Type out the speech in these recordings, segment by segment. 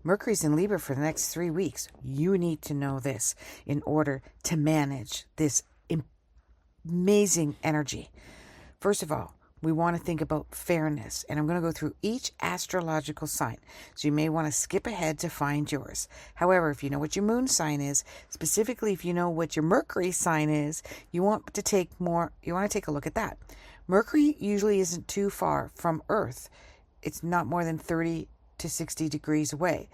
Mercury's in Libra for the next 3 weeks. You need to know this in order to manage this amazing energy. First of all, we want to think about fairness, and I'm going to go through each astrological sign. So you may want to skip ahead to find yours. However, if you know what your moon sign is, specifically if you know what your Mercury sign is, you want to take a look at that. Mercury usually isn't too far from Earth. It's not more than 30 to 60 degrees away.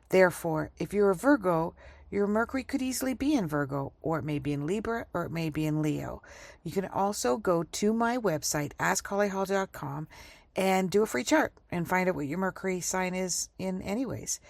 Therefore, if you're a Virgo, your Mercury could easily be in Virgo, or it may be in Libra, or it may be in Leo. You can also go to my website, Askhollyhall.com, and do a free chart and find out what your Mercury sign is in anyways.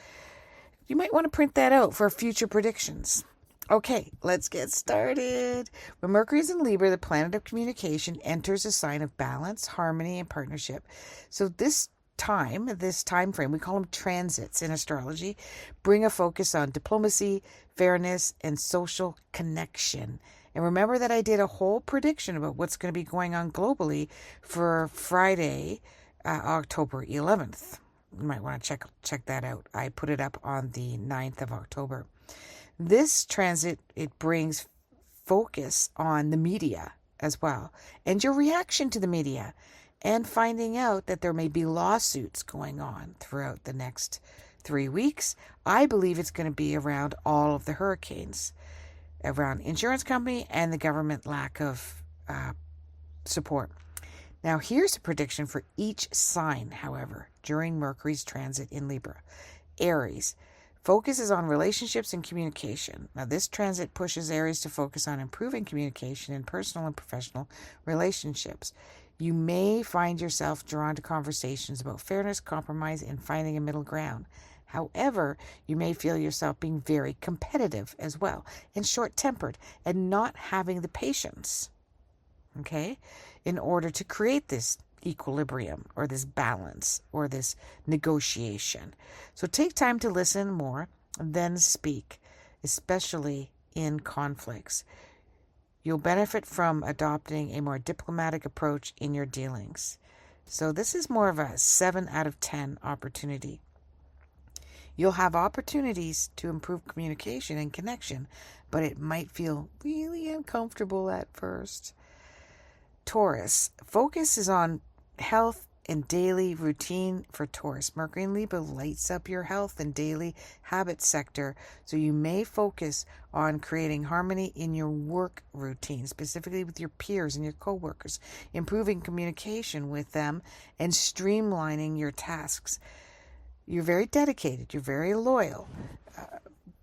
You might want to print that out for future predictions. Okay, let's get started. When Mercury is in Libra, the planet of communication enters a sign of balance, harmony, and partnership. So this time frame, we call them transits in astrology, bring a focus on diplomacy, fairness, and social connection. And remember that I did a whole prediction about what's going to be going on globally for Friday, October 11th. You might want to check that out. I put it up on the 9th of October. This transit, it brings focus on the media as well, and your reaction to the media, and finding out that there may be lawsuits going on throughout the next 3 weeks. I believe it's going to be around all of the hurricanes, around insurance company and the government lack of support. Now, here's a prediction for each sign, however, during Mercury's transit in Libra. Aries. Focus is on relationships and communication. Now, this transit pushes Aries to focus on improving communication in personal and professional relationships. You may find yourself drawn to conversations about fairness, compromise, and finding a middle ground. However, you may feel yourself being very competitive as well, and short-tempered, and not having the patience, okay, in order to create this equilibrium or this balance or this negotiation. So take time to listen more, then speak, especially in conflicts. You'll benefit from adopting a more diplomatic approach in your dealings. So this is more of a 7 out of 10 opportunity. You'll have opportunities to improve communication and connection, but it might feel really uncomfortable at first. Taurus. Focus is on health and daily routine for Taurus. Mercury in Libra lights up your health and daily habit sector, so you may focus on creating harmony in your work routine, specifically with your peers and your coworkers, improving communication with them, and streamlining your tasks. You're very dedicated. You're very loyal.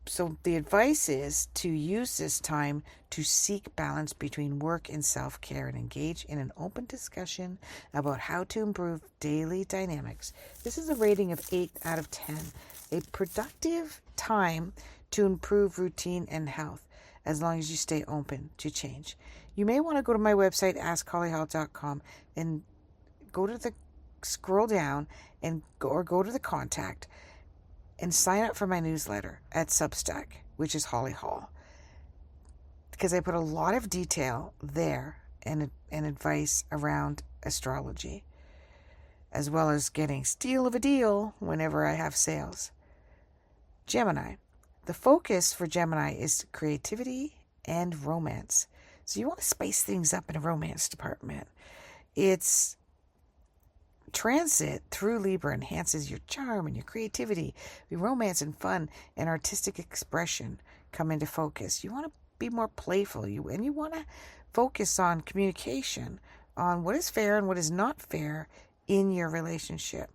So the advice is to use this time to seek balance between work and self-care and engage in an open discussion about how to improve daily dynamics. This is a rating of 8 out of 10. A productive time to improve routine and health, as long as you stay open to change. You may want to go to my website, Askhollyhall.com, and scroll down and go to the contact and sign up for my newsletter at Substack, which is Holly Hall, because I put a lot of detail there and advice around astrology, as well as getting steal of a deal whenever I have sales. Gemini. The focus for Gemini is creativity and romance. So you want to spice things up in a romance department. It's transit through Libra enhances your charm and your creativity. Your romance and fun and artistic expression come into focus. You want to be more playful, and you want to focus on communication, on what is fair and what is not fair in your relationship.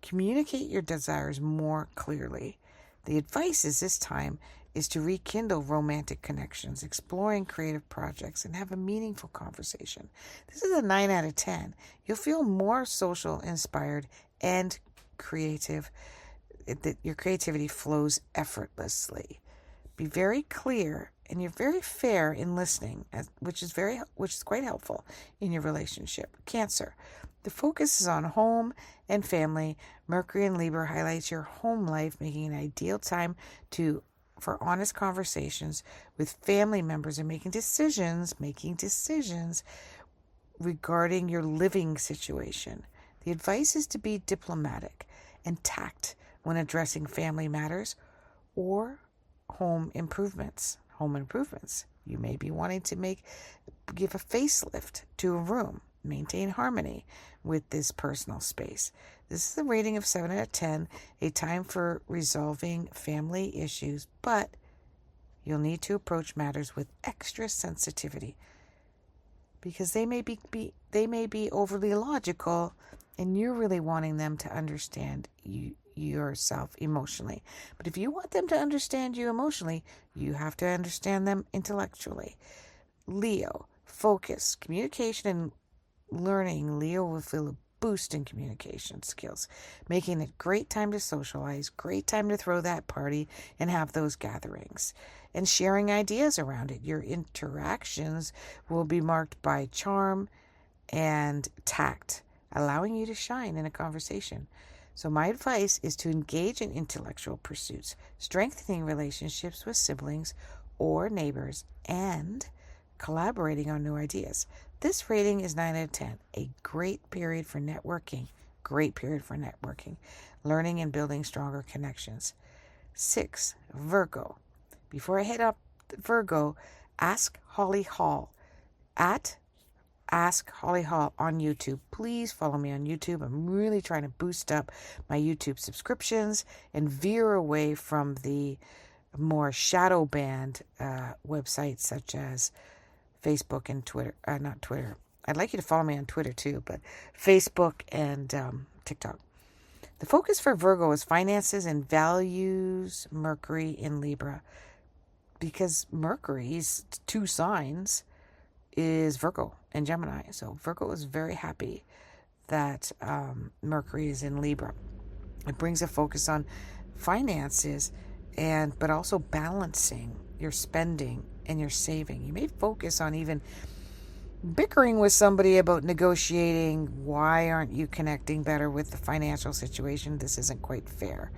Communicate your desires more clearly. The advice is this time is to rekindle romantic connections, exploring creative projects, and have a meaningful conversation. This is a 9 out of 10. You'll feel more social, inspired, and creative. Your creativity flows effortlessly. Be very clear, and you're very fair in listening, which is quite helpful in your relationship. Cancer. The focus is on home and family. Mercury in Libra highlights your home life, making an ideal time for honest conversations with family members and making decisions regarding your living situation. The advice is to be diplomatic and tact when addressing family matters or home improvements. You may be wanting to give a facelift to a room, maintain harmony with this personal space. This is a rating of 7 out of 10, a time for resolving family issues, but you'll need to approach matters with extra sensitivity because they may be overly logical and you're really wanting them to understand yourself emotionally. But if you want them to understand you emotionally, you have to understand them intellectually. Leo, focus, communication and learning. Leo will feel a boost in communication skills, making it a great time to socialize, great time to throw that party and have those gatherings and sharing ideas around it. Your interactions will be marked by charm and tact, allowing you to shine in a conversation. So my advice is to engage in intellectual pursuits, strengthening relationships with siblings or neighbors, and collaborating on new ideas. This rating is 9 out of 10, a great period for networking, learning and building stronger connections. 6, Virgo. Before I head up Virgo, Askhollyhall at Askhollyhall on YouTube. Please follow me on YouTube. I'm really trying to boost up my YouTube subscriptions and veer away from the more shadow banned websites such as Facebook and Twitter. Not Twitter. I'd like you to follow me on Twitter too, but Facebook and TikTok. The focus for Virgo is finances and values, Mercury in Libra. Because Mercury's 2 signs is Virgo and Gemini. So Virgo is very happy that Mercury is in Libra. It brings a focus on finances but also balancing your spending and your saving. You may focus on even bickering with somebody about negotiating. Why aren't you connecting better with the financial situation? This isn't quite fair.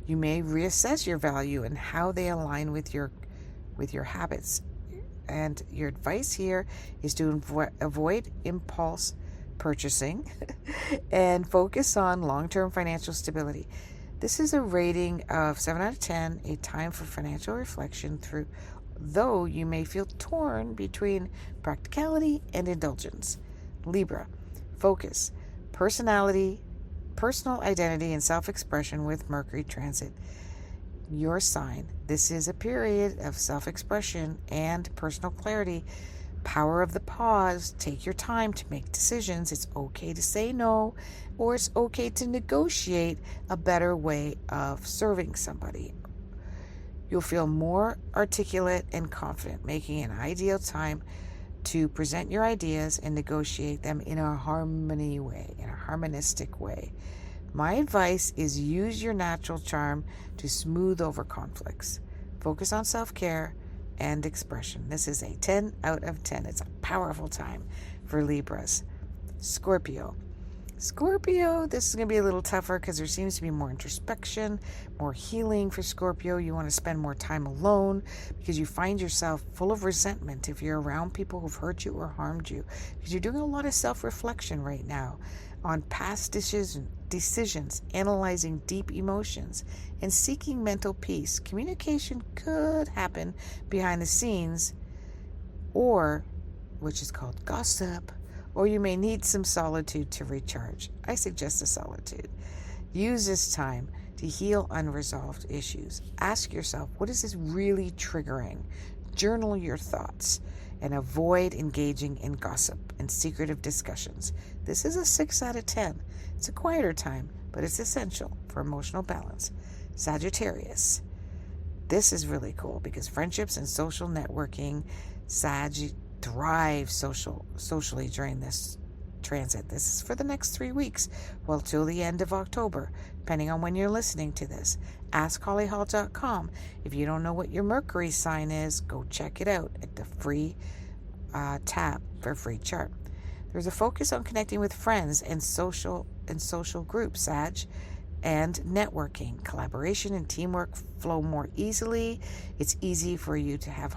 You may reassess your value and how they align with your habits. And your advice here is to avoid impulse purchasing and focus on long-term financial stability. This is a rating of 7 out of 10, a time for financial reflection though you may feel torn between practicality and indulgence. Libra, focus, personality, personal identity, and self-expression with Mercury transit your sign. This is a period of self-expression and personal clarity. Power of the pause. Take your time to make decisions. It's okay to say no, or it's okay to negotiate a better way of serving somebody. You'll feel more articulate and confident, making an ideal time to present your ideas and negotiate them in a harmonistic way. My advice is use your natural charm to smooth over conflicts. Focus on self-care and expression. This is a 10 out of 10. It's a powerful time for Libras. Scorpio, this is going to be a little tougher because there seems to be more introspection, more healing for Scorpio. You want to spend more time alone because you find yourself full of resentment if you're around people who've hurt you or harmed you, because you're doing a lot of self-reflection right now on past decisions, analyzing deep emotions, and seeking mental peace. Communication could happen behind the scenes, which is called gossip, or you may need some solitude to recharge. I suggest a solitude. Use this time to heal unresolved issues. Ask yourself, what is this really triggering? Journal your thoughts and avoid engaging in gossip and secretive discussions. This is a 6 out of 10. It's a quieter time, but it's essential for emotional balance. Sagittarius. This is really cool because friendships and social networking, Sag thrive socially during this transit. This is for the next 3 weeks, well, till the end of October, depending on when you're listening to this. Askhollyhall.com. If you don't know what your Mercury sign is, go check it out at the free tab for a free chart. There's a focus on connecting with friends and social groups, Sag, and networking. Collaboration and teamwork flow more easily. It's easy for you to have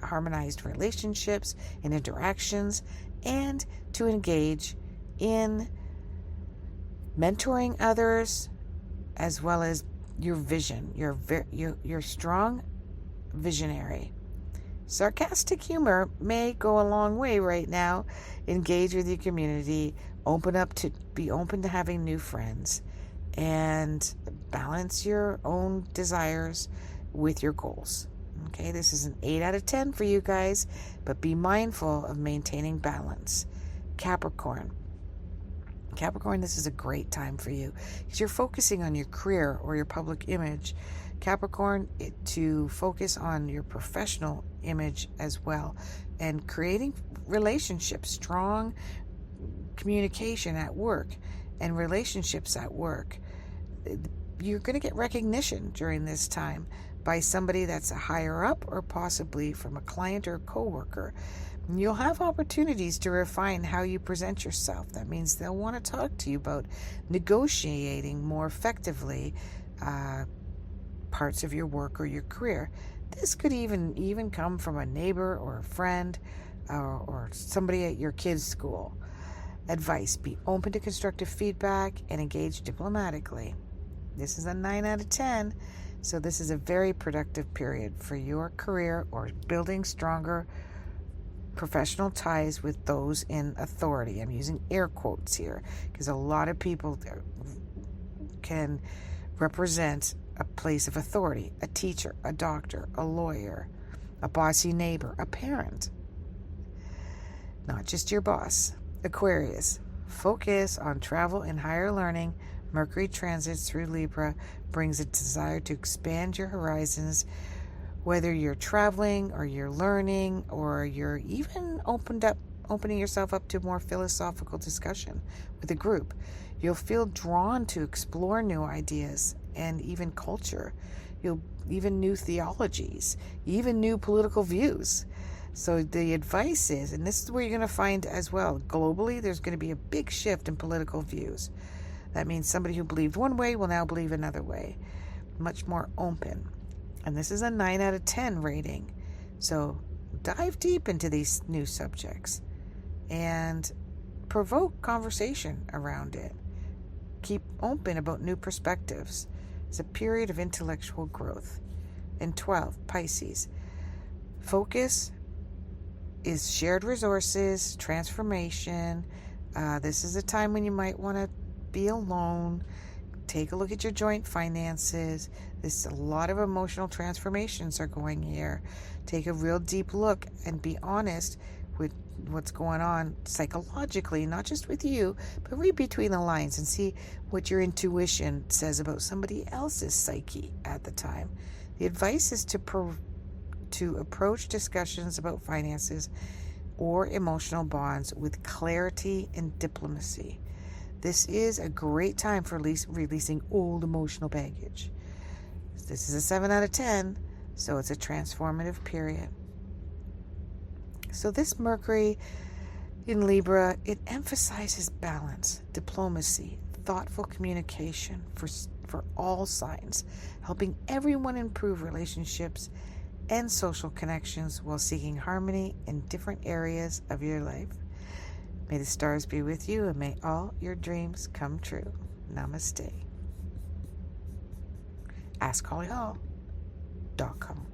harmonized relationships and interactions, and to engage in mentoring others as well as your vision. You're strong visionary. Sarcastic humor may go a long way right now. Engage with your community. Be open to having new friends, and balance your own desires with your goals. Okay, this is an 8 out of 10 for you guys, but be mindful of maintaining balance. Capricorn, this is a great time for you because you're focusing on your career or your public image. Capricorn, to focus on your professional image as well, and creating relationships, strong communication at work and relationships at work. You're going to get recognition during this time by somebody that's a higher up, or possibly from a client or a coworker. You'll have opportunities to refine how you present yourself. That means they'll want to talk to you about negotiating more effectively parts of your work or your career. This could even come from a neighbor or a friend or somebody at your kid's school. Advice: be open to constructive feedback and engage diplomatically. This is a 9 out of 10, so this is a very productive period for your career or building stronger professional ties with those in authority. I'm using air quotes here because a lot of people can represent a place of authority: a teacher, a doctor, a lawyer, a bossy neighbor, a parent. Not just your boss. Aquarius, focus on travel and higher learning. Mercury transits through Libra brings a desire to expand your horizons, whether you're traveling or you're learning or you're even opening yourself up to more philosophical discussion with a group. You'll feel drawn to explore new ideas and even culture, even new theologies, even new political views. So the advice is, and this is where you're going to find as well, globally, there's going to be a big shift in political views. That means somebody who believed one way will now believe another way. Much more open. And this is a 9 out of 10 rating. So dive deep into these new subjects and provoke conversation around it. Keep open about new perspectives. It's a period of intellectual growth. And 12, Pisces. Focus is shared resources, transformation. This is a time when you might want to be alone. Take a look at your joint finances. There's a lot of emotional transformations are going here. Take a real deep look and be honest with what's going on psychologically, not just with you, but read between the lines and see what your intuition says about somebody else's psyche at the time. The advice is to approach discussions about finances or emotional bonds with clarity and diplomacy. This is a great time for releasing old emotional baggage. This is a 7 out of 10, so it's a transformative period. So this Mercury in Libra, it emphasizes balance, diplomacy, thoughtful communication for all signs, helping everyone improve relationships and social connections while seeking harmony in different areas of your life. May the stars be with you, and may all your dreams come true. Namaste. Askhollyhall.com